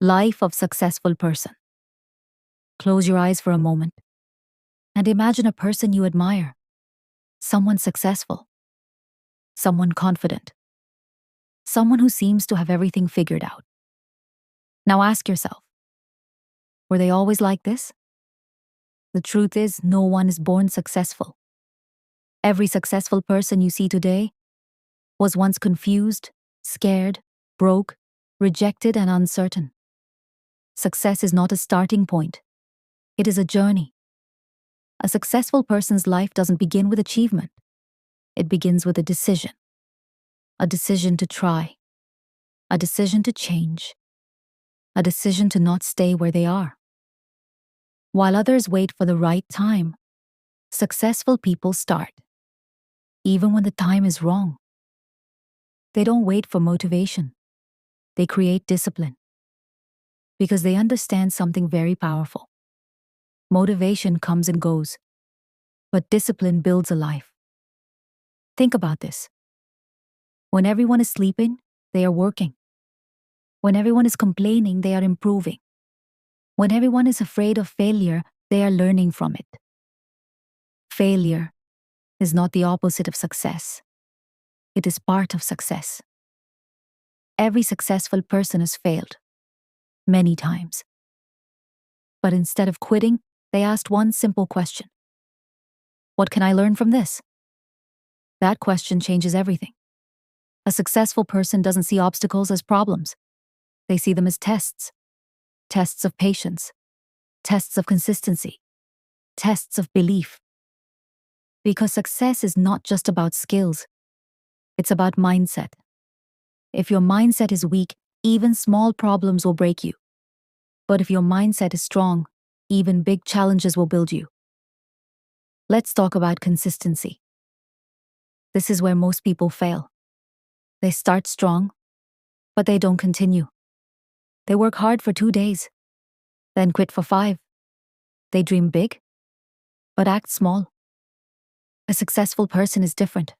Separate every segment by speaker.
Speaker 1: Life of successful person. Close your eyes for a moment and imagine a person you admire, someone successful, someone confident, someone who seems to have everything figured out. Now ask yourself, were they always like this? The truth is, no one is born successful. Every successful person you see today was once confused, scared, broke, rejected, and uncertain. Success is not a starting point. It is a journey. A successful person's life doesn't begin with achievement. It begins with a decision to try, a decision to change, a decision to not stay where they are. While others wait for the right time, successful people start, even when the time is wrong. They don't wait for motivation. They create discipline, because they understand something very powerful. Motivation comes and goes, but discipline builds a life. Think about this. When everyone is sleeping, they are working. When everyone is complaining, they are improving. When everyone is afraid of failure, they are learning from it. Failure is not the opposite of success. It is part of success. Every successful person has failed, many times. But instead of quitting, they asked one simple question. What can I learn from this? That question changes everything. A successful person doesn't see obstacles as problems. They see them as tests. Tests of patience. Tests of consistency. Tests of belief. Because success is not just about skills. It's about mindset. If your mindset is weak, even small problems will break you. But if your mindset is strong, even big challenges will build you. Let's talk about consistency. This is where most people fail. They start strong, but they don't continue. They work hard for 2 days, then quit for 5. They dream big, but act small. A successful person is different.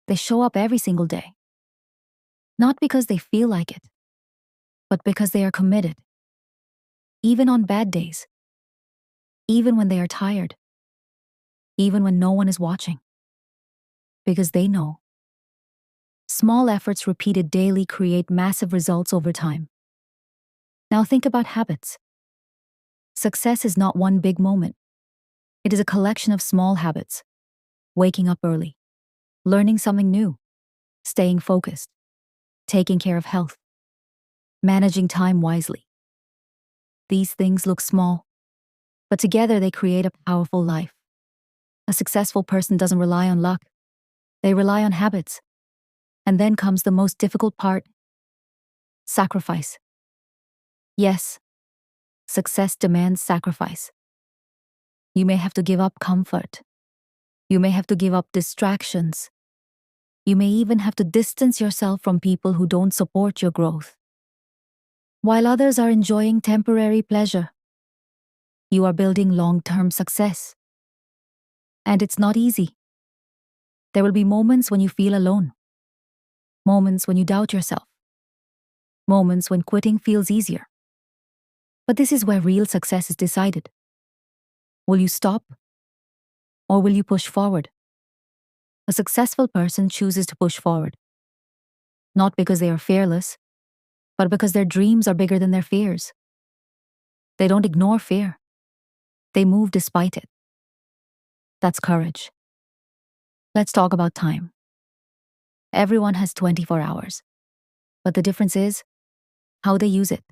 Speaker 1: They show up every single day. Not because they feel like it, but because they are committed. Even on bad days. Even when they are tired. Even when no one is watching. Because they know. Small efforts repeated daily create massive results over time. Now think about habits. Success is not one big moment. It is a collection of small habits. Waking up early. Learning something new. Staying focused. Taking care of health. Managing time wisely. These things look small, but together they create a powerful life. A successful person doesn't rely on luck. They rely on habits. And then comes the most difficult part. Sacrifice. Yes, success demands sacrifice. You may have to give up comfort. You may have to give up distractions. You may even have to distance yourself from people who don't support your growth. While others are enjoying temporary pleasure, you are building long-term success. And it's not easy. There will be moments when you feel alone. Moments when you doubt yourself. Moments when quitting feels easier. But this is where real success is decided. Will you stop? Or will you push forward? A successful person chooses to push forward. Not because they are fearless, but because their dreams are bigger than their fears. They don't ignore fear. They move despite it. That's courage. Let's talk about time. Everyone has 24 hours. But the difference is how they use it.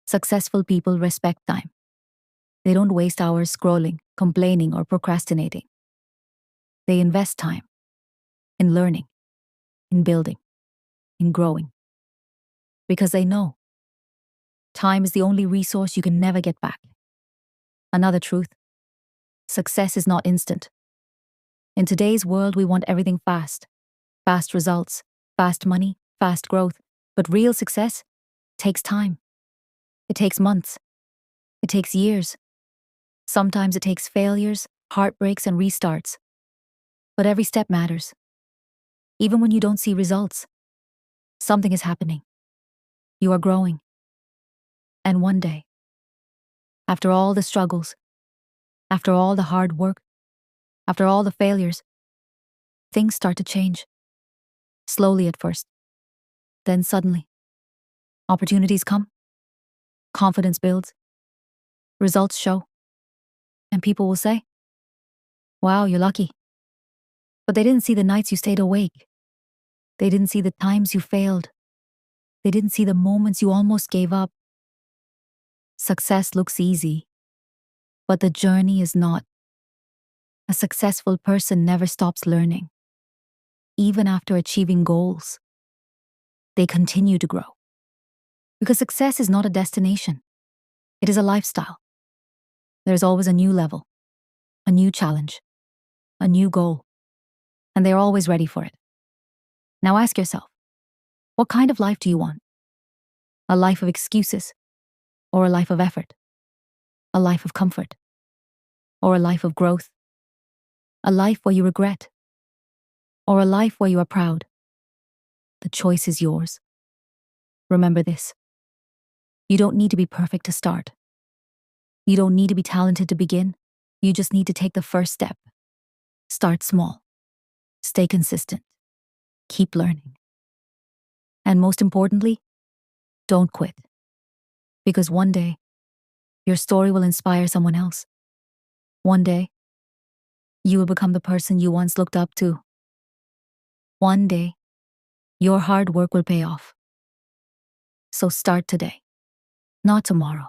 Speaker 1: Successful people respect time. They don't waste hours scrolling, complaining, or procrastinating. They invest time in learning, in building, in growing. Because they know time is the only resource you can never get back. Another truth, success is not instant. In today's world, we want everything fast. Fast results, fast money, fast growth. But real success takes time. It takes months. It takes years. Sometimes it takes failures, heartbreaks, and restarts. But every step matters. Even when you don't see results, something is happening. You are growing. And one day, after all the struggles, after all the hard work, after all the failures, things start to change. Slowly at first. Then suddenly, opportunities come, confidence builds, results show, and people will say, "Wow, you're lucky." But they didn't see the nights you stayed awake. They didn't see the times you failed. They didn't see the moments you almost gave up. Success looks easy, but the journey is not. A successful person never stops learning. Even after achieving goals, they continue to grow. Because success is not a destination, it is a lifestyle. There's always a new level, a new challenge, a new goal, and they're always ready for it. Now ask yourself, what kind of life do you want? A life of excuses, or a life of effort? A life of comfort, or a life of growth? A life where you regret, or a life where you are proud? The choice is yours. Remember this. You don't need to be perfect to start. You don't need to be talented to begin. You just need to take the first step. Start small. Stay consistent. Keep learning. And most importantly, don't quit. Because one day, your story will inspire someone else. One day, you will become the person you once looked up to. One day, your hard work will pay off. So start today, not tomorrow.